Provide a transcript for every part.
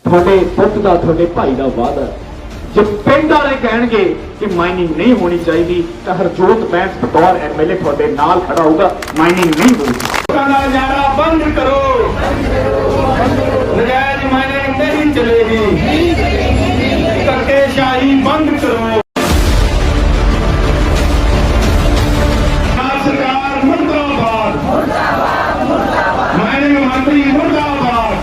थोड़े पुत का थोड़े भाई का वादा जो पिंड वाले कहेंगे कि माइनिंग नहीं होनी चाहिए तो हरजोत बैंस बतौर MLA थोड़े नाल खड़ा होगा, माइनिंग नहीं होगी। बंद करो, नजायज माइनिंग नहीं चलेगी, धक्केशाही बंद करो। सरकार मुर्दाबाद, माइनिंग मंत्री मुर्दाबाद।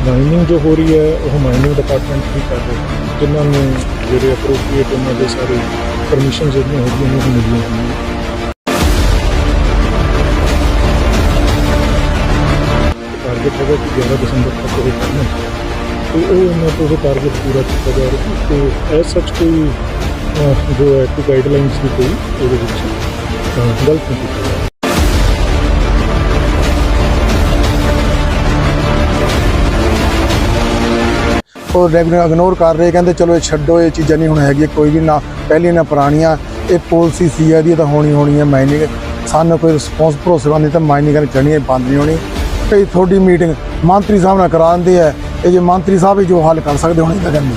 माइनिंग जो हो रही है वो माइनिंग डिपार्टमेंट भी कर रहे हैं, जिन्होंने जो अप्रोप्रिएट उन्होंने सारी परमिशन जो होगी उन्होंने मिली हैं। टारगेट है कि 11 दिसंबर तक वो करना, तो उन्होंने तो टारगेट पूरा किया जा रहा है। तो एज सच कोई जो है कोई गाइडलाइंस भी कोई गलत नहीं किया। और रेगुलर इग्नोर कर रहे, कहते चलो ये छड्डो, ये चीज़ा नहीं होनी हैगी, कोई भी ना पहली ना पुरानियां, ये पॉलिसी सी है तो होनी है माइनिंग। सानू कोई रिस्पॉन्स भरोसेमंद नहीं तो माइनिंग चढ़नी बंद नहीं होनी। कई थोड़ी मीटिंग मंत्री साहब ने करा देंगे है, ये जो मंत्री साहब ही जो हल कर सकते होने तो करनी।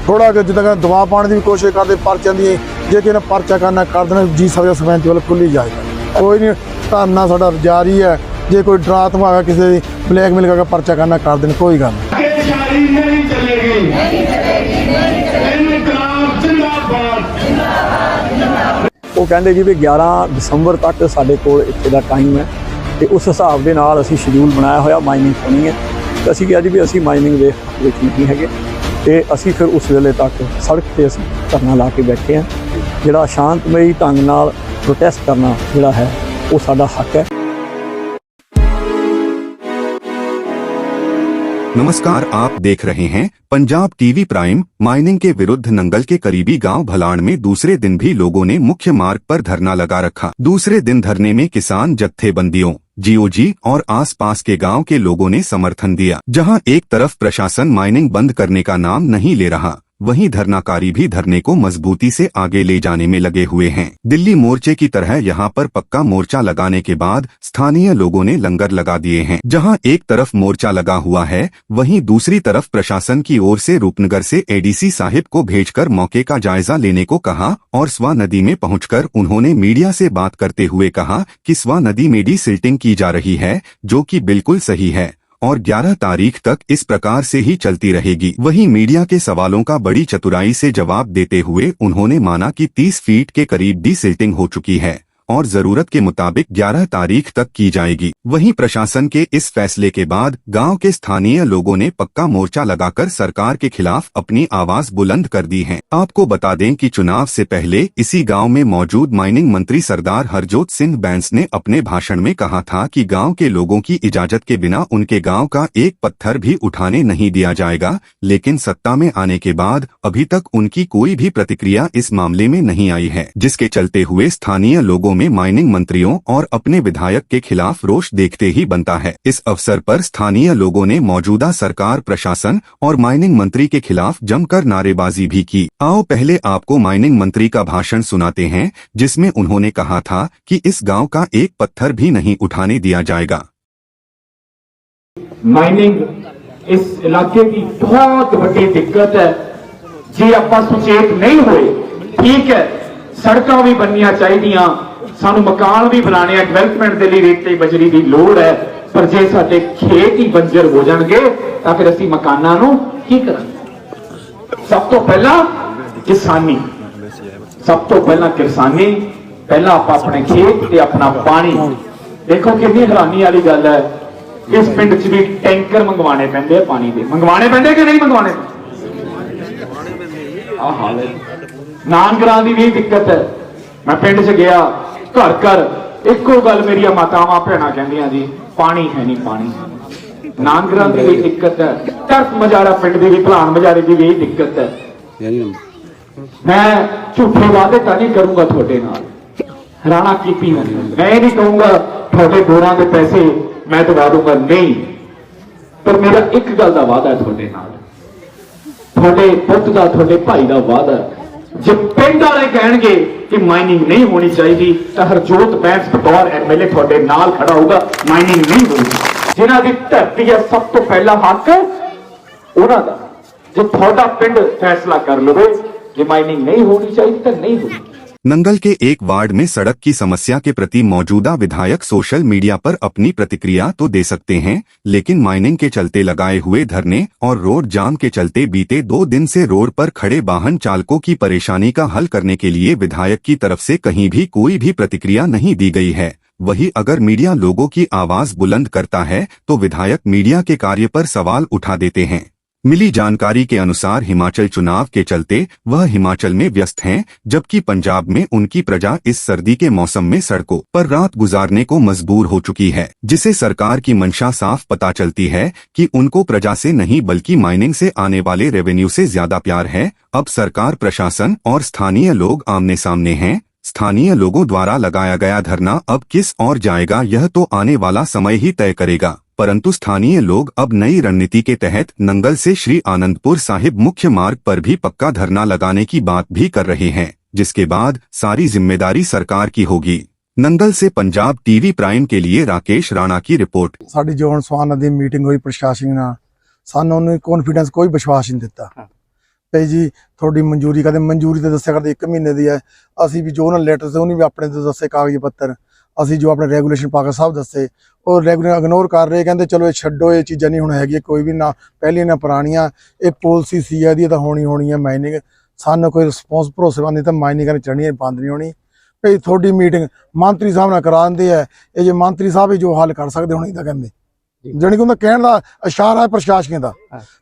थोड़ा जिदा दबाव पाने की भी कोशिश करते परचों की, जे कि परचा करना कर देना जी सभा सरपंच वाल खुली जाएगा, कोई नहीं धरना साडा जारी है। जे कोई डरात्मा है किसी ब्लैकमेल करके परचा करना कर देना, कोई गल वो कहते जी भी 11 दिसंबर तक साढ़े कोल इत्थे दा टाइम है, तो उस हिसाब के नाल असीं शेड्यूल बनाया होया माइनिंग होनी है। तो असीं कहा जी भी असीं माइनिंग दे हक विच नहीं हैगे, ते असीं फिर उस वेले तक सड़क ते असीं धरना ला के बैठे हैं। जिहड़ा शांतमई ढंग नाल प्रोटेस्ट करना जिहड़ा है वो साडा हक है। नमस्कार, आप देख रहे हैं पंजाब टीवी प्राइम। माइनिंग के विरुद्ध नंगल के करीबी गांव भलाण में दूसरे दिन भी लोगों ने मुख्य मार्ग पर धरना लगा रखा। दूसरे दिन धरने में किसान जत्थेबंदियों, GOG और आसपास के गांव के लोगों ने समर्थन दिया। जहां एक तरफ प्रशासन माइनिंग बंद करने का नाम नहीं ले रहा, वहीं धरनाकारी भी धरने को मजबूती से आगे ले जाने में लगे हुए हैं। दिल्ली मोर्चे की तरह यहां पर पक्का मोर्चा लगाने के बाद स्थानीय लोगों ने लंगर लगा दिए हैं। जहां एक तरफ मोर्चा लगा हुआ है, वहीं दूसरी तरफ प्रशासन की ओर से रूपनगर से ADC साहिब को भेजकर मौके का जायजा लेने को कहा और स्वा नदी में पहुंचकर उन्होंने मीडिया से बात करते हुए कहा कि स्वा नदी में डीसिल्टिंग की जा रही है, जो कि बिल्कुल सही है और 11 तारीख तक इस प्रकार से ही चलती रहेगी। वहीं मीडिया के सवालों का बड़ी चतुराई से जवाब देते हुए उन्होंने माना कि 30 फीट के करीब डीसिल्टिंग हो चुकी है और जरूरत के मुताबिक 11 तारीख तक की जाएगी। वहीं प्रशासन के इस फैसले के बाद गांव के स्थानीय लोगों ने पक्का मोर्चा लगाकर सरकार के खिलाफ अपनी आवाज बुलंद कर दी है। आपको बता दें कि चुनाव से पहले इसी गांव में मौजूद माइनिंग मंत्री सरदार हरजोत सिंह बैंस ने अपने भाषण में कहा था कि गांव के लोगों की इजाजत के बिना उनके गांव का एक पत्थर भी उठाने नहीं दिया जाएगा। लेकिन सत्ता में आने के बाद अभी तक उनकी कोई भी प्रतिक्रिया इस मामले में नहीं आई है, जिसके चलते हुए स्थानीय लोगों में माइनिंग मंत्रियों और अपने विधायक के खिलाफ रोष देखते ही बनता है। इस अवसर पर स्थानीय लोगों ने मौजूदा सरकार, प्रशासन और माइनिंग मंत्री के खिलाफ जमकर नारेबाजी भी की। आओ पहले आपको माइनिंग मंत्री का भाषण सुनाते हैं, जिसमें उन्होंने कहा था कि इस गांव का एक पत्थर भी नहीं उठाने दिया जाएगा। माइनिंग इस इलाके की बहुत बड़ी दिक्कत है। जे आपां सुचेत नहीं हुए, ठीक है, सड़कां भी बननियां चाहिए, सानू मकान भी बनाने, डेवलपमेंट के लिए रेते बजरी की लोड़ है, पर जे साडे खेत ही बंजर हो जाएंगे तो फिर असीं मकानां नूं की करांगे। सब तो पहला किसानी, सब तो पहला किसानी, पहला आपां अपने खेत ते अपना पानी। देखो कितनी हैरानी वाली गल है, इस पिंड च भी टैंकर मंगवाने पैंदे पानी दे, मंगवाने पैंदे कि नहीं मंगवाने? आ हाल है। नानकरां दी भी दिक्कत है। मैं पिंड च गया, घर घर एको गल मेरी मातावां भैणां कहंदियां जी, पानी है नहीं, पानी। नानकरां दी भी दिक्कत है, टर्क मजारा पिंड दी भी, भलान मजारे दी भी दिक्कत है। मैं झूठे वादे तां नहीं करूंगा थोड़े नाल, राणा कीती मैं नहीं कहूंगा थोड़े बोरां दे पैसे मैं दवा दूंगा, नहीं, पर मेरा एक गल दा वादा है थोड़े नाल, ਤੁਹਾਡੇ ਪੁੱਤ ਦਾ ਤੁਹਾਡੇ ਭਾਈ ਦਾ ਵਾਅਦਾ ਜੇ ਪਿੰਡ ਵਾਲੇ ਕਹਿਣਗੇ ਕਿ ਮਾਈਨਿੰਗ ਨਹੀਂ ਹੋਣੀ ਚਾਹੀਦੀ ਤਾਂ ਹਰਜੋਤ ਬੈਂਸ ਬਤੌਰ ਐਮਐਲਏ ਤੁਹਾਡੇ ਨਾਲ ਖੜਾ ਹੋਊਗਾ। ਮਾਈਨਿੰਗ ਨਹੀਂ ਹੋਊਗੀ। ਜਿਨ੍ਹਾਂ ਦੀ ਧਰਤੀ ਹੈ ਸਭ ਤੋਂ ਪਹਿਲਾ ਹੱਕ ਉਹਨਾਂ ਦਾ। ਜੇ ਤੁਹਾਡਾ ਪਿੰਡ फैसला कर लवे कि माइनिंग नहीं होनी चाहिए तो नहीं होगी। नंगल के एक वार्ड में सड़क की समस्या के प्रति मौजूदा विधायक सोशल मीडिया पर अपनी प्रतिक्रिया तो दे सकते हैं, लेकिन माइनिंग के चलते लगाए हुए धरने और रोड जाम के चलते बीते 2 दिन से रोड पर खड़े वाहन चालकों की परेशानी का हल करने के लिए विधायक की तरफ से कहीं भी कोई भी प्रतिक्रिया नहीं दी गई है। वही अगर मीडिया लोगों की आवाज बुलंद करता है तो विधायक मीडिया के कार्य पर सवाल उठा देते हैं। मिली जानकारी के अनुसार हिमाचल चुनाव के चलते वह हिमाचल में व्यस्त हैं, जबकि पंजाब में उनकी प्रजा इस सर्दी के मौसम में सड़कों पर रात गुजारने को मजबूर हो चुकी है, जिसे सरकार की मंशा साफ पता चलती है कि उनको प्रजा से नहीं बल्कि माइनिंग से आने वाले रेवेन्यू से ज्यादा प्यार है। अब सरकार, प्रशासन और स्थानीय लोग आमने सामने हैं। स्थानीय लोगों द्वारा लगाया गया धरना अब किस ओर जाएगा यह तो आने वाला समय ही तय करेगा, परंतु स्थानीय लोग अब नई रणनीति के तहत नंगल से श्री आनंदपुर साहिब मुख्य मार्ग पर भी पक्का धरना लगाने की बात भी कर रहे हैं, जिसके बाद सारी जिम्मेदारी सरकार की होगी। नंगल से पंजाब टीवी प्राइम के लिए राकेश राणा की रिपोर्ट। ਸਾਡੀ ਜੋਨ ਸਵਾਨ ਦੀ ਮੀਟਿੰਗ ਹੋਈ ਪ੍ਰਸ਼ਾਸਨ ਨਾਲ, ਸਾਨੂੰ ਉਹਨੇ ਕੌਨਫੀਡੈਂਸ ਕੋਈ ਵਿਸ਼ਵਾਸ ਨਹੀਂ ਦਿੱਤਾ ਭਈ ਜੀ ਤੁਹਾਡੀ ਮਨਜ਼ੂਰੀ ਕਰਦੇ, ਮਨਜ਼ੂਰੀ ਤੇ ਦੱਸਿਆ ਕਰਦੇ 1 ਮਹੀਨੇ ਦੀ ਹੈ। ਅਸੀਂ ਵੀ ਜੋ ਉਹਨਾਂ ਲੈਟਰ ਤੇ ਉਹਨੇ ਵੀ ਆਪਣੇ ਤੇ ਦੱਸੇ ਕਾਗਜ਼ ਪੱਤਰ, ਅਸੀਂ ਜੋ ਆਪਣੇ ਰੈਗੂਲੇਸ਼ਨ ਪਾ ਕੇ ਸਭ ਦੱਸੇ, ਉਹ ਰੈਗੂਲਰ ਇਗਨੋਰ ਕਰ ਰਹੇ, ਕਹਿੰਦੇ ਚਲੋ ਇਹ ਛੱਡੋ, ਇਹ ਚੀਜ਼ਾਂ ਨਹੀਂ ਹੁਣ ਹੈਗੀਆਂ ਕੋਈ ਵੀ, ਨਾ ਪਹਿਲੀਆਂ ਨਾ ਪੁਰਾਣੀਆਂ, ਇਹ ਪਾਲਿਸੀ ਸੀ ਇਹਦੀ ਤਾਂ ਹੋਣੀ ਹੈ ਮਾਈਨਿੰਗ, ਸਾਨੂੰ ਕੋਈ ਰਿਸਪੌਂਸ ਭਰੋਸੇਮੰਦ ਨਹੀਂ ਤਾਂ ਮਾਈਨਿੰਗ ਕਰਨੀ ਚੜਨੀ ਬੰਦ ਨਹੀਂ ਹੋਣੀ। ਭਈ ਤੁਹਾਡੀ ਮੀਟਿੰਗ ਮੰਤਰੀ ਸਾਹਿਬ ਨਾਲ ਕਰਾ ਦਿੰਦੇ ਆ, ਇਹ ਜੇ ਮੰਤਰੀ ਸਾਹਿਬ ਹੀ ਜੋ ਹੱਲ ਕਰ ਸਕਦੇ ਹੁਣ ਇਹਦਾ ਕਹਿੰਦੇ, ਜਾਣੀ ਕਿ ਉਹਦਾ ਕਹਿਣ ਦਾ ਇਸ਼ਾਰਾ ਹੈ ਪ੍ਰਸ਼ਾਸਨ ਦਾ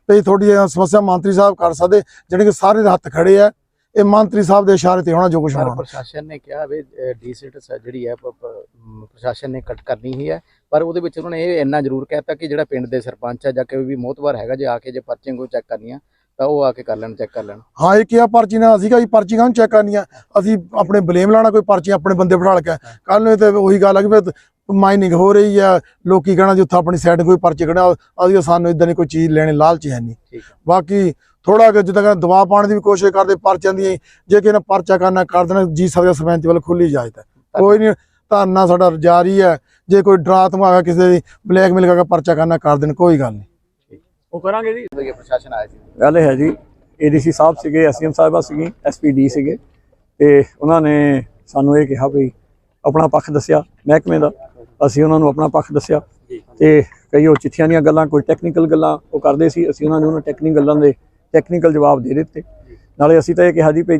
ਭਈ ਤੁਹਾਡੀ ਸਮੱਸਿਆ ਮੰਤਰੀ ਸਾਹਿਬ ਕਰ ਸਕਦੇ, ਜਾਣੀ ਕਿ ਸਾਰੇ ਦੇ ਹੱਥ ਖੜੇ ਆ, ਇਹ ਮੰਤਰੀ ਸਾਹਿਬ ਦੇ ਇਸ਼ਾਰੇ ਤੇ ਹੋਣਾ ਜੋ ਕੁਛ ਹੋਣਾ। ਪ੍ਰਸ਼ਾਸਨ ਨੇ ਕਿਹਾ ਵੀ ਡੀਸਿਟ ਜਿਹੜੀ ਹੈ ਪ੍ਰਸ਼ਾਸਨ ਨੇ ਕੱਟ ਕਰਨੀ ਹੀ ਹੈ, ਪਰ ਉਹਦੇ ਵਿੱਚ ਉਹਨਾਂ ਨੇ ਇਹ ਇੰਨਾ ਜ਼ਰੂਰ ਕਹਿਤਾ ਕਿ ਜਿਹੜਾ ਪਿੰਡ ਦੇ ਸਰਪੰਚ ਹੈ ਜਾਂ ਕੋਈ ਵੀ ਮੋਹਤਵਾਰ ਹੈਗਾ, ਜੇ ਆ ਕੇ ਜੇ ਪਰਚੀਆਂ ਕੋਈ ਚੈੱਕ ਕਰਨੀਆਂ ਤਾਂ ਉਹ ਆ ਕੇ ਕਰ ਲੈਣ, ਚੈੱਕ ਕਰ ਲੈਣ। ਹਾਂ ਇਹ ਕਿਹਾ ਪਰਚੀ ਨਾਲ ਅਸੀਂ ਜੀ ਪਰਚੀ ਕਾਹਨੂੰ ਚੈੱਕ ਕਰਨੀਆਂ, ਅਸੀਂ ਆਪਣੇ ਬਲੇਮ ਲਾਣਾ ਕੋਈ ਪਰਚੀ ਆਪਣੇ ਬੰਦੇ ਬਿਠਾ ਕੇ, ਕੱਲ ਨੂੰ ਤੇ ਉਹੀ ਗੱਲ ਆ ਕਿ ਮਾਈਨਿੰਗ ਹੋ ਰਹੀ ਆ, ਲੋਕੀ ਕਹਿਣਾ ਜਿੱਥੇ ਆਪਣੀ ਸਾਈਡ ਕੋਈ ਪਰਚੀ ਕੱਢਿਆ, ਅਸੀਂ ਸਾਨੂੰ ਇਦਾਂ ਦੀ ਕੋਈ ਚੀਜ਼ ਲੈਣੇ ਲਾਲਚ ਹੈ ਨਹੀਂ। ਬਾਕੀ ਥੋੜਾ ਕਿ ਜਿੱਦਾਂ ਦਬਾਅ ਪਾਉਣ ਦੀ ਵੀ ਕੋਸ਼ਿਸ਼ ਕਰਦੇ ਪਰਚਿਆਂ ਦੀ, ਜੇ ਕਿਸੇ ਨੇ ਪਰਚਾ ਕਰਨਾ ਕਰ ਦੇਣਾ ਜੀ, ਸਕਦਾ ਸਰਪੰਚ ਵੱਲ ਖੁੱਲੀ ਇਜਾਜ਼ਤ ਹੈ, ਕੋਈ ਨਹੀਂ, ਧਰਨਾ ਸਾਡਾ ਜਾਰੀ ਹੈ। ਜੇ ਕੋਈ ਡਰਾ ਧਮਕਾ ਕਿਸੇ ਦੀ ਬਲੈਕਮੇਲ ਕਰਕੇ ਪਰਚਾ ਕਰਨਾ ਕਰ ਦੇਣ, ਕੋਈ ਗੱਲ ਨਹੀਂ, ਉਹ ਕਰਾਂਗੇ ਜੀ। ਪ੍ਰਸ਼ਾਸਨ ਆਇਆ ਸੀ, ਗੱਲ ਹੈ ਜੀ, ADC ਸਾਹਿਬ ਸੀਗੇ, SDM ਸਾਹਿਬਾ ਸੀਗੀ, SPD ਸੀਗੇ, ਤੇ ਉਹਨਾਂ ਨੇ ਸਾਨੂੰ ਇਹ ਕਿਹਾ ਵੀ ਆਪਣਾ ਪੱਖ ਦੱਸਿਆ ਮਹਿਕਮੇ ਦਾ, ਅਸੀਂ ਉਹਨਾਂ ਨੂੰ ਆਪਣਾ ਪੱਖ ਦੱਸਿਆ, ਤੇ ਕਈ ਉਹ ਚਿੱਠੀਆਂ ਦੀਆਂ ਗੱਲਾਂ, ਕੋਈ ਟੈਕਨੀਕਲ ਗੱਲਾਂ ਉਹ ਕਰਦੇ ਸੀ, ਅਸੀਂ ਉਹਨਾਂ ਨੂੰ ਟੈਕਨੀਕਲ ਗੱਲਾਂ ਦੇ ਟੈਕਨੀਕਲ ਜਵਾਬ ਦੇ ਦਿੱਤੇ। ਨਾਲੇ ਅਸੀਂ ਤਾਂ ਇਹ ਕਿਹਾ ਜੀ ਵੀ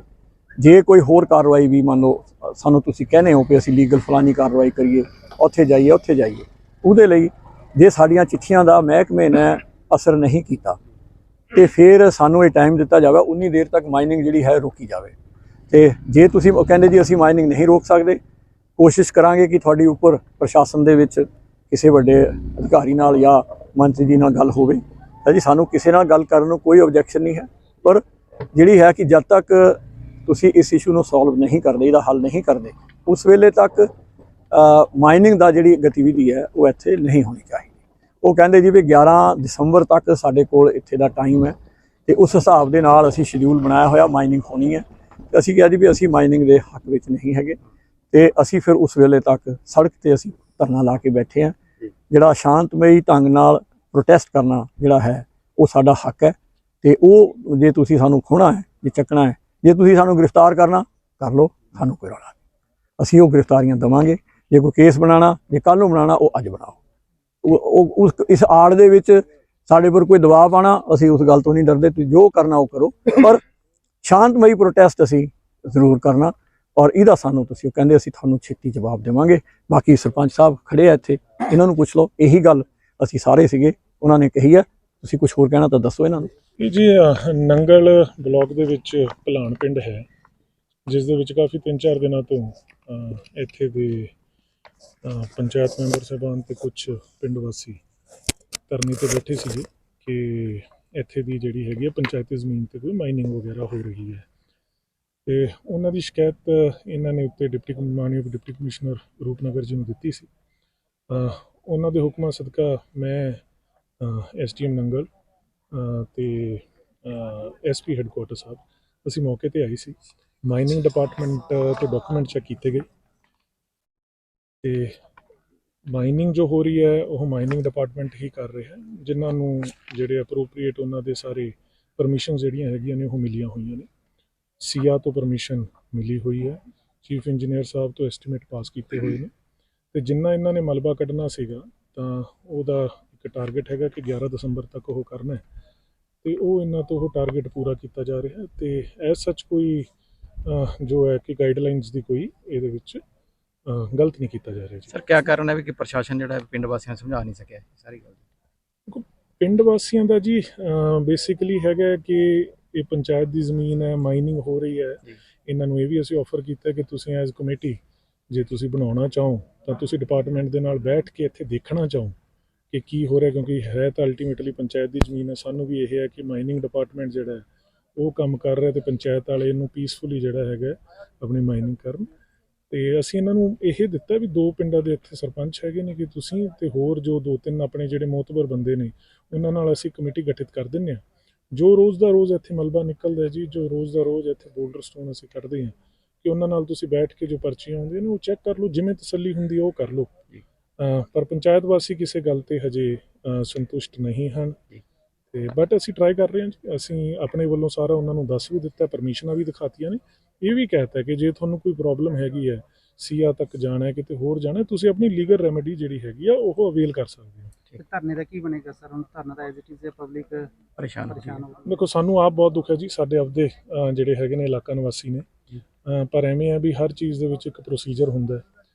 ਜੇ ਕੋਈ ਹੋਰ ਕਾਰਵਾਈ ਵੀ ਮੰਨ ਲਓ ਸਾਨੂੰ ਤੁਸੀਂ ਕਹਿੰਦੇ ਹੋ ਕਿ ਅਸੀਂ ਲੀਗਲ ਫਲਾਨੀ ਕਾਰਵਾਈ ਕਰੀਏ, ਉੱਥੇ ਜਾਈਏ, ਉਹਦੇ ਲਈ ਜੇ ਸਾਡੀਆਂ ਚਿੱਠੀਆਂ ਦਾ ਮਹਿਕਮੇ ਨੇ ਅਸਰ ਨਹੀਂ ਕੀਤਾ ਤੇ ਫਿਰ ਸਾਨੂੰ ਇਹ ਟਾਈਮ ਦਿੱਤਾ ਜਾਵੇ, ਉਨੀ ਦੇਰ ਤੱਕ ਮਾਈਨਿੰਗ ਜਿਹੜੀ ਹੈ ਰੋਕੀ ਜਾਵੇ। ਤੇ ਜੇ ਤੁਸੀਂ ਕਹਿੰਦੇ ਜੀ ਅਸੀਂ ਮਾਈਨਿੰਗ ਨਹੀਂ ਰੋਕ ਸਕਦੇ, ਕੋਸ਼ਿਸ਼ ਕਰਾਂਗੇ ਕਿ ਤੁਹਾਡੀ ਉੱਪਰ ਪ੍ਰਸ਼ਾਸਨ ਦੇ ਵਿੱਚ ਕਿਸੇ ਵੱਡੇ ਅਧਿਕਾਰੀ ਨਾਲ ਜਾਂ ਮੰਤਰੀ ਜੀ ਨਾਲ ਗੱਲ ਹੋਵੇ ਤਾਂ ਜੀ ਸਾਨੂੰ ਕਿਸੇ ਨਾਲ ਗੱਲ ਕਰਨ ਨੂੰ ਕੋਈ ਆਬਜੈਕਸ਼ਨ ਨਹੀਂ ਹੈ, ਪਰ ਜਿਹੜੀ ਹੈ ਕਿ ਜਦ ਤੱਕ ਤੁਸੀਂ ਇਸ ਇਸ਼ੂ ਨੂੰ ਸੋਲਵ ਨਹੀਂ ਕਰਦੇ, ਇਹਦਾ ਹੱਲ ਨਹੀਂ ਕਰਦੇ, ਉਸ ਵੇਲੇ ਤੱਕ ਮਾਈਨਿੰਗ ਦਾ ਜਿਹੜੀ ਗਤੀਵਿਧੀ ਹੈ ਉਹ ਇੱਥੇ ਨਹੀਂ ਹੋਣੀ ਚਾਹੀਦੀ। ਉਹ ਕਹਿੰਦੇ ਜੀ ਵੀ 11 ਦਸੰਬਰ ਤੱਕ ਸਾਡੇ ਕੋਲ ਇੱਥੇ ਦਾ ਟਾਈਮ ਹੈ ਤੇ ਉਸ ਹਿਸਾਬ ਦੇ ਨਾਲ ਅਸੀਂ ਸ਼ਡਿਊਲ ਬਣਾਇਆ ਹੋਇਆ, ਮਾਈਨਿੰਗ ਹੋਣੀ ਹੈ। ਤੇ ਅਸੀਂ ਕਿਹਾ ਜੀ ਵੀ ਅਸੀਂ ਮਾਈਨਿੰਗ ਦੇ ਹੱਕ ਵਿੱਚ ਨਹੀਂ ਹੈਗੇ, ਤੇ ਅਸੀਂ ਫਿਰ ਉਸ ਵੇਲੇ ਤੱਕ ਸੜਕ ਤੇ ਅਸੀਂ ਧਰਨਾ ਲਾ ਕੇ ਬੈਠੇ ਹਾਂ। ਜਿਹੜਾ ਸ਼ਾਂਤਮਈ ਢੰਗ ਨਾਲ ਪ੍ਰੋਟੈਸਟ ਕਰਨਾ ਜਿਹੜਾ ਹੈ ਉਹ ਸਾਡਾ ਹੱਕ ਹੈ, ਤੇ ਉਹ ਜੇ ਤੁਸੀਂ ਸਾਨੂੰ ਖੋਹਣਾ ਹੈ, ਜੇ ਚੱਕਣਾ ਹੈ, ਜੇ ਤੁਸੀਂ ਸਾਨੂੰ ਗ੍ਰਿਫਤਾਰ ਕਰਨਾ ਕਰ ਲਓ, ਸਾਨੂੰ ਕੋਈ ਰੌਲਾ ਨਹੀਂ, ਅਸੀਂ ਉਹ ਗ੍ਰਿਫਤਾਰੀਆਂ ਦੇਵਾਂਗੇ। ਜੇ ਕੋਈ ਕੇਸ ਬਣਾਉਣਾ, ਜੇ ਕੱਲ੍ਹ ਨੂੰ ਬਣਾਉਣਾ, ਉਹ ਅੱਜ ਬਣਾਓ। ਉਹ ਇਸ ਆੜ ਦੇ ਵਿੱਚ ਸਾਡੇ ਪਰ ਕੋਈ ਦਬਾਅ ਪਾਉਣਾ, ਅਸੀਂ ਉਸ ਗੱਲ ਤੋਂ ਨਹੀਂ ਡਰਦੇ, ਤੁਸੀਂ ਜੋ ਕਰਨਾ ਉਹ ਕਰੋ, ਪਰ ਸ਼ਾਂਤਮਈ ਪ੍ਰੋਟੈਸਟ ਅਸੀਂ ਜ਼ਰੂਰ ਕਰਨਾ, ਔਰ ਇਹਦਾ ਸਾਨੂੰ ਤੁਸੀਂ ਕਹਿੰਦੇ ਅਸੀਂ ਤੁਹਾਨੂੰ ਛੇਤੀ ਜਵਾਬ ਦੇਵਾਂਗੇ। ਬਾਕੀ ਸਰਪੰਚ ਸਾਹਿਬ ਖੜੇ ਆ ਇੱਥੇ, ਇਹਨਾਂ ਨੂੰ ਪੁੱਛ ਲਓ, ਇਹੀ ਗੱਲ ਅਸੀਂ ਸਾਰੇ ਸੀਗੇ, ਉਹਨਾਂ ਨੇ ਕਹੀ ਹੈ। ਤੁਸੀਂ ਕੁਝ ਹੋਰ ਕਹਿਣਾ ਤਾਂ ਦੱਸੋ ਇਹਨਾਂ ਨੂੰ। ਇਹ ਜੀ ਨੰਗਲ ਬਲਾਕ ਦੇ ਵਿੱਚ ਭਲਾਣ ਪਿੰਡ ਹੈ, ਜਿਸ ਦੇ ਵਿੱਚ ਕਾਫੀ 3-4 ਦਿਨਾਂ ਤੋਂ ਇੱਥੇ ਦੇ ਪੰਚਾਇਤ ਮੈਂਬਰ ਸਾਹਿਬਾਨ ਤੇ ਕੁਝ ਪਿੰਡ ਵਾਸੀ ਧਰਨੇ ਤੇ ਬੈਠੇ ਸੀਗੇ ਕਿ ਇੱਥੇ ਦੀ ਜਿਹੜੀ ਹੈਗੀ ਹੈ ਪੰਚਾਇਤੀ ਜ਼ਮੀਨ ਤੇ ਕੋਈ ਮਾਈਨਿੰਗ ਵਗੈਰਾ ਹੋ ਰਹੀ ਹੈ, ਤੇ ਉਹਨਾਂ ਦੀ ਸ਼ਿਕਾਇਤ ਇਹਨਾਂ ਨੇ ਉੱਤੇ ਮਾਨਯੋਗ ਡਿਪਟੀ ਕਮਿਸ਼ਨਰ ਰੂਪਨਗਰ ਜੀ ਨੂੰ ਦਿੱਤੀ ਸੀ। ਉਹਨਾਂ ਦੇ ਹੁਕਮਾਂ ਸਦਕਾ ਮੈਂ SDM ਨੰਗਲ ਤੇ ਐਸਪੀ ਹੈੱਡਕੁਆਟਰ ਸਾਹਿਬ, ਅਸੀਂ ਮੌਕੇ ਤੇ ਆਈ ਸੀ। ਮਾਈਨਿੰਗ ਡਿਪਾਰਟਮੈਂਟ ਤੋਂ ਡਾਕੂਮੈਂਟ ਚੈੱਕ ਕੀਤੇ ਗਏ ਤੇ ਮਾਈਨਿੰਗ ਜੋ ਹੋ ਰਹੀ ਹੈ ਉਹ ਮਾਈਨਿੰਗ ਡਿਪਾਰਟਮੈਂਟ ਹੀ ਕਰ ਰਿਹਾ, ਜਿਨ੍ਹਾਂ ਨੂੰ ਜਿਹੜੇ ਅਪਰੋਪਰੀਏਟ ਉਹਨਾਂ ਦੇ ਸਾਰੇ ਪਰਮਿਸ਼ਨ ਜਿਹੜੀਆਂ ਹੈਗੀਆਂ ਨੇ ਉਹ ਮਿਲੀਆਂ ਹੋਈਆਂ ਨੇ। ਸੀਆ ਤੋਂ ਪਰਮਿਸ਼ਨ ਮਿਲੀ ਹੋਈ ਹੈ, ਚੀਫ ਇੰਜੀਨੀਅਰ ਸਾਹਿਬ ਤੋਂ ਐਸਟੀਮੇਟ ਪਾਸ ਕੀਤੇ ਹੋਏ ਨੇ, ਤੇ ਜਿੰਨਾ ਇਹਨਾਂ ਨੇ ਮਲਬਾ ਕੱਢਣਾ ਸੀਗਾ ਤਾਂ ਉਹਦਾ ਇੱਕ ਟਾਰਗੇਟ ਹੈਗਾ ਕਿ 11 ਦਸੰਬਰ ਤੱਕ ਉਹ ਕਰਨਾ ਹੈ, ਤੇ ਉਹ ਇਹਨਾਂ ਤੋਂ ਉਹ ਟਾਰਗੇਟ ਪੂਰਾ ਕੀਤਾ ਜਾ ਰਿਹਾ ਹੈ। ਤੇ ਐਸ ਸੱਚ ਕੋਈ ਜੋ ਹੈ ਕਿ ਗਾਈਡਲਾਈਨਸ ਦੀ ਕੋਈ ਇਹਦੇ ਵਿੱਚ ਗਲਤ ਨਹੀਂ ਕੀਤਾ ਜਾ ਰਿਹਾ ਜੀ। ਸਰ ਕਿਆ ਕਾਰਨ ਹੈ ਵੀ ਕਿ ਪ੍ਰਸ਼ਾਸਨ ਜਿਹੜਾ ਪਿੰਡ ਵਾਸੀਆਂ ਨੂੰ ਸਮਝਾ ਨਹੀਂ ਸਕਿਆ ਸਾਰੀ ਗੱਲ? ਪਿੰਡ ਵਾਸੀਆਂ ਦਾ ਜੀ ਬੇਸਿਕਲੀ ਹੈਗਾ ਕਿ ਇਹ ਪੰਚਾਇਤ ਦੀ ਜ਼ਮੀਨ ਹੈ, ਮਾਈਨਿੰਗ ਹੋ ਰਹੀ ਹੈ। ਇਹਨਾਂ ਨੂੰ ਇਹ ਵੀ ਅਸੀਂ ਆਫਰ ਕੀਤਾ ਕਿ ਤੁਸੀਂ ਐਜ਼ ਕਮੇਟੀ ਜੇ ਤੁਸੀਂ ਬਣਾਉਣਾ ਚਾਹੋ ਤਾਂ ਤੁਸੀਂ ਡਿਪਾਰਟਮੈਂਟ ਦੇ ਨਾਲ ਬੈਠ ਕੇ ਇੱਥੇ ਦੇਖਣਾ ਚਾਹੋ ਕਿ ਕੀ ਹੋ ਰਿਹਾ, ਕਿਉਂਕਿ ਹੈ ਤਾਂ ਅਲਟੀਮੇਟਲੀ ਪੰਚਾਇਤ ਦੀ ਜ਼ਮੀਨ ਹੈ। ਸਾਨੂੰ ਵੀ ਇਹ ਹੈ ਕਿ ਮਾਈਨਿੰਗ ਡਿਪਾਰਟਮੈਂਟ ਜਿਹੜਾ ਹੈ ਉਹ ਕੰਮ ਕਰ ਰਿਹਾ ਤੇ ਪੰਚਾਇਤ ਵਾਲੇ ਇਹਨੂੰ ਪੀਸਫੁਲੀ ਜਿਹੜਾ ਹੈਗਾ ਆਪਣੀ ਮਾਈਨਿੰਗ ਕਰਨ। ਤੇ ਅਸੀਂ ਇਹਨਾਂ ਨੂੰ ਇਹ ਦਿੱਤਾ ਵੀ 2 ਪਿੰਡਾਂ ਦੇ ਇੱਥੇ ਸਰਪੰਚ ਹੈਗੇ ਨੇ ਕਿ ਤੁਸੀਂ ਤੇ ਹੋਰ ਜੋ 2-3 ਆਪਣੇ ਜਿਹੜੇ ਮੋਤਬਰ ਬੰਦੇ ਨੇ ਉਹਨਾਂ ਨਾਲ ਅਸੀਂ ਕਮੇਟੀ ਗਠਿਤ ਕਰ ਦਿੰਦੇ ਹਾਂ। ਜੋ ਰੋਜ਼ ਦਾ ਰੋਜ਼ ਇੱਥੇ ਮਲਬਾ ਨਿਕਲਦਾ ਜੀ, ਜੋ ਰੋਜ਼ ਦਾ ਰੋਜ਼ ਇੱਥੇ ਬੋਲਡਰ ਸਟੋਨ ਅਸੀਂ ਕੱਢਦੇ ਹਾਂ, ਕਿ ਉਹਨਾਂ ਨਾਲ ਤੁਸੀਂ ਬੈਠ ਕੇ ਜੋ ਪਰਚੀਆਂ ਆਉਂਦੀਆਂ ਨੇ ਉਹ ਚੈੱਕ ਕਰ ਲਓ, ਜਿਵੇਂ ਤਸੱਲੀ ਹੁੰਦੀ ਉਹ ਕਰ ਲਓ। ਪਰ ਪੰਚਾਇਤ ਵਾਸੀ ਕਿਸੇ ਗੱਲ ਤੇ ਹਜੇ ਸੰਤੁਸ਼ਟ ਨਹੀਂ ਹਨ, ਤੇ ਬਟ ਅਸੀਂ ਟਰਾਈ ਕਰ ਰਹੇ ਹਾਂ ਜੀ। ਅਸੀਂ ਆਪਣੇ ਵੱਲੋਂ ਸਾਰਾ ਉਹਨਾਂ ਨੂੰ ਦੱਸ ਵੀ ਦਿੱਤਾ, ਪਰਮਿਸ਼ਨਾਂ ਵੀ ਦਿਖਾਤੀਆਂ ਨੇ। ਇਹ ਵੀ ਕਹਿਤਾ ਕਿ ਜੇ ਤੁਹਾਨੂੰ ਕੋਈ ਪ੍ਰੋਬਲਮ ਹੈਗੀ ਹੈ, ਸੀਆ ਤੱਕ ਜਾਣਾ ਹੈ, ਕਿਤੇ ਹੋਰ ਜਾਣਾ, ਤੁਸੀਂ ਆਪਣੀ ਲੀਗਲ ਰੈਮੇਡੀ ਜਿਹੜੀ ਹੈਗੀ ਆ ਉਹ ਅਵੇਲ ਕਰ ਸਕਦੇ ਹੋ। ਧਰਨੇ ਦਾ ਕੀ ਬਣੇਗਾ ਸਰ? ਹੁਣ ਧਰਨਾ ਦਾ ਐਜ਼ ਇਟ ਇਜ਼ ਪਬਲਿਕ ਪਰੇਸ਼ਾਨ ਹੋ ਦੇਖੋ, ਸਾਨੂੰ ਆਪ ਬਹੁਤ ਦੁੱਖ ਹੈ ਜੀ, ਸਾਡੇ ਆਪਦੇ ਜਿਹੜੇ ਹੈਗੇ ਨੇ ਇਲਾਕਾ ਨਿਵਾਸੀ ਨੇ, ਪਰ ਐਵੇਂ ਹੈ ਵੀ ਹਰ ਚੀਜ਼ ਦੇ ਵਿੱਚ ਇੱਕ ਪ੍ਰੋਸੀਜਰ ਹੁੰਦਾ ਹੈ।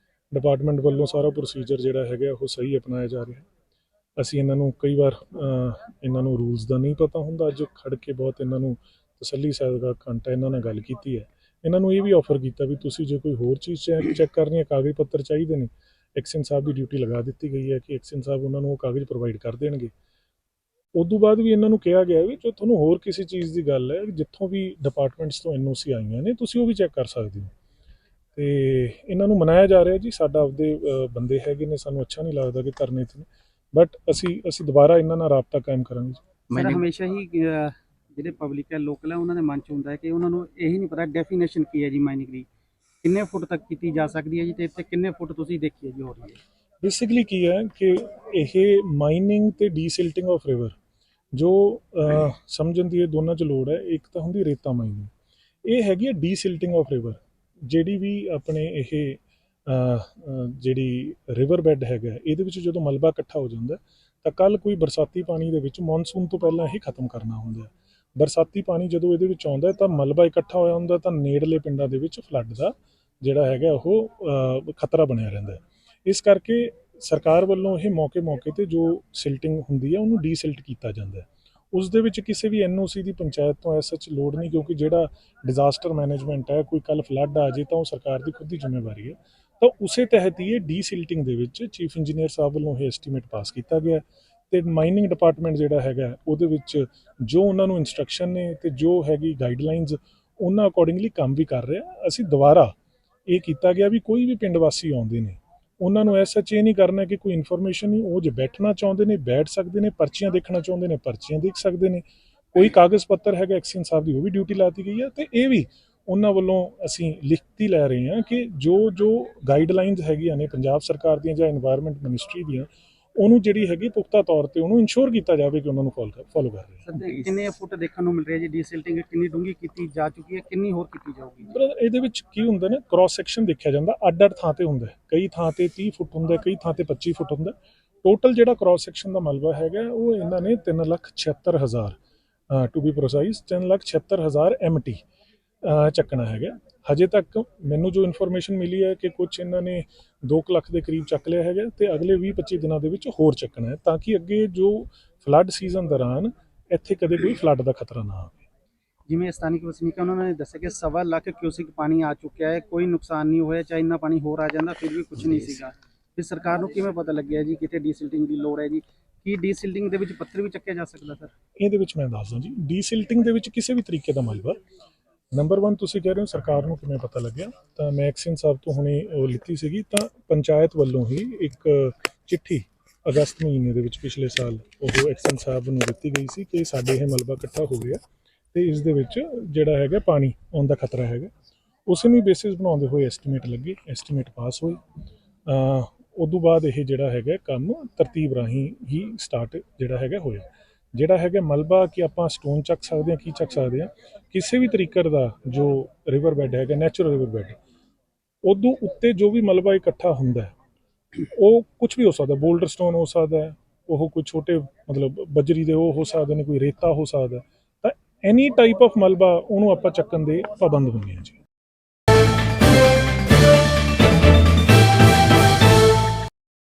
ਡਿਪਾਰਟਮੈਂਟ ਵੱਲੋਂ ਸਾਰਾ ਪ੍ਰੋਸੀਜਰ ਜਿਹੜਾ ਹੈਗਾ ਉਹ ਸਹੀ ਅਪਣਾਇਆ ਜਾ ਰਿਹਾ। ਅਸੀਂ ਇਹਨਾਂ ਨੂੰ ਕਈ ਵਾਰ ਇਹਨਾਂ ਨੂੰ ਰੂਲਸ ਦਾ ਨਹੀਂ ਪਤਾ ਹੁੰਦਾ, ਅੱਜ ਖੜ ਕੇ ਬਹੁਤ ਇਹਨਾਂ ਨੂੰ ਤਸੱਲੀ ਸਹਿਤ ਘੰਟਾ ਇਹਨਾਂ ਨਾਲ ਗੱਲ ਕੀਤੀ ਹੈ। ਇਹਨਾਂ ਨੂੰ ਇਹ ਵੀ ਆਫਰ ਕੀਤਾ ਵੀ ਤੁਸੀਂ ਜੇ ਕੋਈ ਹੋਰ ਚੀਜ਼ ਚੈੱਕ ਕਰਨੀ ਹੈ, ਕਾਗਜ਼ ਪੱਤਰ ਚਾਹੀਦੇ ਨੇ, ਐਕਸ਼ਨ ਸਾਹਿਬ ਦੀ ਡਿਊਟੀ ਲਗਾ ਦਿੱਤੀ ਗਈ ਹੈ ਕਿ ਐਕਸ਼ਨ ਸਾਹਿਬ ਉਹਨਾਂ ਨੂੰ ਉਹ ਕਾਗਜ਼ ਪ੍ਰੋਵਾਈਡ ਕਰ ਦੇਣਗੇ। ਉਦੋਂ ਬਾਅਦ ਵੀ ਇਹਨਾਂ ਨੂੰ ਕਿਹਾ ਗਿਆ ਵੀ ਜੋ ਤੁਹਾਨੂੰ ਹੋਰ ਕਿਸੇ ਚੀਜ਼ ਦੀ ਗੱਲ ਹੈ, ਜਿੱਥੋਂ ਵੀ ਡਿਪਾਰਟਮੈਂਟਸ ਤੋਂ NOC ਆਈਆਂ ਨੇ ਤੁਸੀਂ ਉਹ ਵੀ ਚੈੱਕ ਕਰ ਸਕਦੇ ਹੋ। ਤੇ ਇਹਨਾਂ ਨੂੰ ਮਨਾਇਆ ਜਾ ਰਿਹਾ ਜੀ, ਸਾਡਾ ਆਪਦੇ ਬੰਦੇ ਹੈਗੇ ਨੇ, ਸਾਨੂੰ ਅੱਛਾ ਨਹੀਂ ਲੱਗਦਾ ਕਿ ਧਰਨੇ ਤੇ, ਬਟ ਅਸੀਂ ਦੁਬਾਰਾ ਇਹਨਾਂ ਨਾਲ ਰਾਬਤਾ ਕਾਇਮ ਕਰਾਂਗੇ ਜੀ। ਸਰ ਹਮੇਸ਼ਾ ਹੀ ਜਿਹੜੇ ਪਬਲਿਕ ਹੈ, ਲੋਕਲ ਹੈ, ਉਹਨਾਂ ਦੇ ਮਨ 'ਚ ਹੁੰਦਾ ਹੈ ਕਿ ਉਹਨਾਂ ਨੂੰ ਇਹੀ ਨਹੀਂ ਪਤਾ ਡੈਫੀਨੇਸ਼ਨ ਕੀ ਹੈ ਜੀ ਮਾਈਨਿੰਗ ਦੀ, ਕਿੰਨੇ ਫੁੱਟ ਤੱਕ ਕੀਤੀ ਜਾ ਸਕਦੀ ਹੈ ਜੀ, ਤੇ ਇੱਥੇ ਕਿੰਨੇ ਫੁੱਟ ਤੁਸੀਂ ਦੇਖੀ ਹੈ ਜੀ ਹੋ ਰਹੀ ਹੈ। ਬੇਸਿਕਲੀ ਕੀ ਹੈ ਕਿ ਇਹ ਮਾਈਨਿੰਗ ਤੇ ਡੀਸਿਲਟਿੰਗ ਆਫ ਰਿਵਰ ਜੋ ਸਮਝਣ ਦੀ ਇਹ ਦੋਨਾਂ 'ਚ ਲੋੜ ਹੈ। ਇੱਕ ਤਾਂ ਹੁੰਦੀ ਰੇਤਾ ਮਾਈਨਿੰਗ, ਇਹ ਹੈਗੀ ਹੈ ਡੀਸਿਲਟਿੰਗ ਆਫ ਰਿਵਰ। ਜਿਹੜੀ ਵੀ ਆਪਣੇ ਇਹ ਜਿਹੜੀ ਰਿਵਰ ਬੈੱਡ ਹੈਗਾ, ਇਹਦੇ ਵਿੱਚ ਜਦੋਂ ਮਲਬਾ ਇਕੱਠਾ ਹੋ ਜਾਂਦਾ ਤਾਂ ਕੱਲ ਕੋਈ ਬਰਸਾਤੀ ਪਾਣੀ ਦੇ ਵਿੱਚ ਮੌਨਸੂਨ ਤੋਂ ਪਹਿਲਾਂ ਇਹ ਖਤਮ ਕਰਨਾ ਹੁੰਦਾ। ਬਰਸਾਤੀ ਪਾਣੀ ਜਦੋਂ ਇਹਦੇ ਵਿੱਚ ਆਉਂਦਾ ਤਾਂ ਮਲਬਾ ਇਕੱਠਾ ਹੋਇਆ ਹੁੰਦਾ ਤਾਂ ਨੇੜਲੇ ਪਿੰਡਾਂ ਦੇ ਵਿੱਚ ਫਲੱਡ ਦਾ ਜਿਹੜਾ ਹੈਗਾ ਉਹ ਖਤਰਾ ਬਣਿਆ ਰਹਿੰਦਾ। ਇਸ ਕਰਕੇ ਸਰਕਾਰ ਵੱਲੋਂ ਇਹ ਮੌਕੇ ਤੇ ਜੋ ਸਿਲਟਿੰਗ ਹੁੰਦੀ ਹੈ ਉਹਨੂੰ ਡੀਸਿਲਟ ਕੀਤਾ ਜਾਂਦਾ। ਉਸ ਦੇ ਵਿੱਚ ਕਿਸੇ ਵੀ NOC ਦੀ ਪੰਚਾਇਤ ਤੋਂ ਐਸਾ ਲੋੜ ਨਹੀਂ, ਕਿਉਂਕਿ ਜਿਹੜਾ ਡਿਜ਼ਾਸਟਰ ਮੈਨੇਜਮੈਂਟ ਹੈ, ਕੋਈ ਕੱਲ ਫਲੱਡ ਆ ਜੇ ਤਾਂ ਉਹ ਸਰਕਾਰ ਦੀ ਖੁਦ ਦੀ ਜ਼ਿੰਮੇਵਾਰੀ ਹੈ। ਤਾਂ ਉਸੇ ਤਹਿਤ ਹੀ ਇਹ ਡੀਸਿਲਟਿੰਗ ਦੇ ਵਿੱਚ ਚੀਫ ਇੰਜੀਨੀਅਰ ਸਾਹਿਬ ਵੱਲੋਂ ਇਹ ਐਸਟੀਮੇਟ ਪਾਸ ਕੀਤਾ ਗਿਆ ਤੇ ਮਾਈਨਿੰਗ ਡਿਪਾਰਟਮੈਂਟ ਜਿਹੜਾ ਹੈਗਾ ਉਹਦੇ ਵਿੱਚ ਜੋ ਉਹਨਾਂ ਨੂੰ ਇਨਸਟਰਕਸ਼ਨ ਨੇ ਤੇ ਜੋ ਹੈਗੀ ਗਾਈਡਲਾਈਨਸ ਉਹਨਾਂ ਅਕੋਰਡਿੰਗਲੀ ਕੰਮ ਵੀ ਕਰ ਰਿਹਾ। ਅਸੀਂ ਦੁਬਾਰਾ ਇਹ ਕੀਤਾ ਗਿਆ ਵੀ ਕੋਈ ਵੀ ਪਿੰਡ ਵਾਸੀ ਆਉਂਦੇ ਨੇ ਉਹਨਾਂ ਨੂੰ ਐਸਾ ਇਹ ਨਹੀਂ ਕਰਨਾ ਕਿ ਕੋਈ ਇਨਫੋਰਮੇਸ਼ਨ ਨਹੀਂ, ਉਹ ਜੇ ਬੈਠਣਾ ਚਾਹੁੰਦੇ ਨੇ ਬੈਠ ਸਕਦੇ ਨੇ, ਪਰਚੀਆਂ ਦੇਖਣਾ ਚਾਹੁੰਦੇ ਨੇ ਪਰਚੀਆਂ ਦੇਖ ਸਕਦੇ ਨੇ, ਕੋਈ ਕਾਗਜ਼ ਪੱਤਰ ਹੈਗਾ ਐਕਸ਼ਨ ਸਾਹਿਬ ਦੀ ਉਹ ਵੀ ਡਿਊਟੀ ਲਾਤੀ ਗਈ ਹੈ। ਤੇ ਇਹ ਵੀ ਉਹਨਾਂ ਵੱਲੋਂ ਅਸੀਂ ਲਿਖਤੀ ਲੈ ਰਹੇ ਹਾਂ ਕਿ ਜੋ ਗਾਈਡਲਾਈਨਸ ਹੈਗੀਆਂ ਨੇ ਪੰਜਾਬ ਸਰਕਾਰ ਦੀਆਂ ਜਾਂ এনवायरमेंट ਮਿਨਿਸਟਰੀ ਦੀਆਂ, ਉਹਨੂੰ ਜਿਹੜੀ ਹੈਗੀ ਪੁਖਤਾ ਤੌਰ ਤੇ ਉਹਨੂੰ ਇਨਸ਼ੋਰ ਕੀਤਾ ਜਾਵੇ ਕਿ ਉਹਨਾਂ ਨੂੰ ਫੋਲੋ ਕਰ ਰਹੇ। ਸਰ ਕਿੰਨੇ ਫੁੱਟ ਦੇਖਣ ਨੂੰ ਮਿਲ ਰਿਹਾ ਜੀ ਡੀਸਿਲਟਿੰਗ, ਕਿੰਨੀ ਡੂੰਘੀ ਕੀਤੀ ਜਾ ਚੁੱਕੀ ਹੈ, ਕਿੰਨੀ ਹੋਰ ਕੀਤੀ ਜਾਊਗੀ? ਇਹਦੇ ਵਿੱਚ ਕੀ ਹੁੰਦਾ ਨਾ, ਕ੍ਰਾਸ ਸੈਕਸ਼ਨ ਦੇਖਿਆ ਜਾਂਦਾ, ਅੱਡ-ਅੱਡ ਥਾਂ ਤੇ ਹੁੰਦਾ, ਕਈ ਥਾਂ ਤੇ 30 ਫੁੱਟ ਹੁੰਦਾ, ਕਈ ਥਾਂ ਤੇ 25 ਫੁੱਟ ਹੁੰਦਾ। ਟੋਟਲ ਜਿਹੜਾ ਕ੍ਰਾਸ ਸੈਕਸ਼ਨ ਦਾ ਮਲਬਾ ਹੈਗਾ ਉਹ ਇਹਨਾਂ ਨੇ 3,76,000 ਟੂ ਬੀ ਪ੍ਰੋਸਾਈਜ਼ 3,76,000 MT ਚੱਕਣਾ ਹੈਗਾ। ਹਜੇ ਤੱਕ ਮੈਨੂੰ ਜੋ ਇਨਫੋਰਮੇਸ਼ਨ ਮਿਲੀ ਹੈ ਕਿ ਕੁਝ ਇਹਨਾਂ ਨੇ 2 ਲੱਖ ਦੇ ਕਰੀਬ ਚੱਕ ਲਿਆ ਹੈਗਾ ਤੇ ਅਗਲੇ 20-25 ਦਿਨਾਂ ਦੇ ਵਿੱਚ ਹੋਰ ਚੱਕਣਾ ਹੈ, ਤਾਂ ਕਿ ਅੱਗੇ ਜੋ ਫਲੱਡ ਸੀਜ਼ਨ ਦੌਰਾਨ ਇੱਥੇ ਕਦੇ ਕੋਈ ਫਲੱਡ ਦਾ ਖਤਰਾ ਨਾ ਆਵੇ। ਜਿਵੇਂ ਸਥਾਨਕ ਵਸਨੀਕਾਂ ਉਹਨਾਂ ਨੇ ਦੱਸਿਆ ਕਿ 1.25 ਲੱਖ ਕਿਊਸਿਕ ਪਾਣੀ ਆ ਚੁੱਕਿਆ ਹੈ, ਕੋਈ ਨੁਕਸਾਨ ਨਹੀਂ ਹੋਇਆ, ਚਾਹੇ ਇੰਨਾ ਪਾਣੀ ਹੋਰ ਆ ਜਾਂਦਾ ਫਿਰ ਵੀ ਕੁਝ ਨਹੀਂ ਸੀਗਾ। ਫਿਰ ਸਰਕਾਰ ਨੂੰ ਕਿਵੇਂ ਪਤਾ ਲੱਗਿਆ ਜੀ ਕਿਤੇ ਡੀਸਿਲਟਿੰਗ ਦੀ ਲੋੜ ਹੈ ਜੀ? ਕੀ ਡੀਸਿਲਟਿੰਗ ਦੇ ਵਿੱਚ ਪੱਥਰ ਵੀ ਚੱਕਿਆ ਜਾ ਸਕਦਾ ਸਰ? ਇਹਦੇ ਵਿੱਚ ਮੈਂ ਦੱਸਦਾ ਜੀ, ਡੀਸਿਲਟਿੰਗ ਦੇ ਵਿੱਚ ਕਿਸੇ ਵੀ ਤਰੀਕੇ ਦਾ ਮਲਬਾ, ਨੰਬਰ 1 ਤੁਸੀਂ ਕਹਿ ਰਹੇ ਹੋ ਸਰਕਾਰ ਨੂੰ ਕਿਵੇਂ ਪਤਾ ਲੱਗਿਆ, ਤਾਂ ਮੈਂ ਐਕਸ਼ਨ ਸਾਹਿਬ ਤੋਂ ਹੁਣੇ ਉਹ ਲਿੱਤੀ ਸੀਗੀ, ਤਾਂ ਪੰਚਾਇਤ ਵੱਲੋਂ ਹੀ ਇੱਕ ਚਿੱਠੀ ਅਗਸਤ ਮਹੀਨੇ ਦੇ ਵਿੱਚ ਪਿਛਲੇ ਸਾਲ ਉਹ ਐਕਸ਼ਨ ਸਾਹਿਬ ਨੂੰ ਦਿੱਤੀ ਗਈ ਸੀ ਕਿ ਸਾਡੇ ਇਹ ਮਲਬਾ ਇਕੱਠਾ ਹੋ ਗਿਆ ਤੇ ਇਸ ਦੇ ਵਿੱਚ ਜਿਹੜਾ ਹੈਗਾ ਪਾਣੀ ਆਉਣ ਦਾ ਖਤਰਾ ਹੈਗਾ। ਉਸ ਨੂੰ ਬੇਸਿਸ ਬਣਾਉਂਦੇ ਹੋਏ ਐਸਟੀਮੇਟ ਲੱਗੇ, ਐਸਟੀਮੇਟ ਪਾਸ ਹੋਏ। ਉਦੋਂ ਬਾਅਦ ਇਹ ਜਿਹੜਾ ਹੈਗਾ ਕੰਮ ਤਰਤੀਬ ਰਾਹੀਂ ਹੀ ਸਟਾਰਟ ਜਿਹੜਾ ਹੈਗਾ ਹੋਇਆ। ਜਿਹੜਾ ਹੈਗਾ ਮਲਬਾ ਕਿ ਆਪਾਂ ਸਟੋਨ ਚੱਕ ਸਕਦੇ ਹਾਂ, ਕੀ ਚੱਕ ਸਕਦੇ ਹਾਂ, ਕਿਸੇ ਵੀ ਤਰੀਕੇ ਦਾ ਜੋ ਰਿਵਰ ਬੈੱਡ ਹੈਗਾ, ਨੈਚੁਰਲ ਰਿਵਰ ਬੈੱਡ, ਉਦੋਂ ਉੱਤੇ ਜੋ ਵੀ ਮਲਬਾ ਇਕੱਠਾ ਹੁੰਦਾ ਹੈ ਉਹ ਕੁਝ ਵੀ ਹੋ ਸਕਦਾ, ਬੋਲਡਰ ਸਟੋਨ ਹੋ ਸਕਦਾ ਹੈ, ਉਹ ਕੋਈ ਛੋਟੇ ਮਤਲਬ ਬਜਰੀ ਦੇ ਉਹ ਹੋ ਸਕਦੇ ਨੇ, ਕੋਈ ਰੇਤਾ ਹੋ ਸਕਦਾ, ਤਾਂ ਐਨੀ ਟਾਈਪ ਆਫ ਮਲਬਾ ਉਹਨੂੰ ਆਪਾਂ ਚੱਕਣ ਦੇ ਪਾਬੰਦ ਹੁੰਦੇ ਹਾਂ ਜੀ।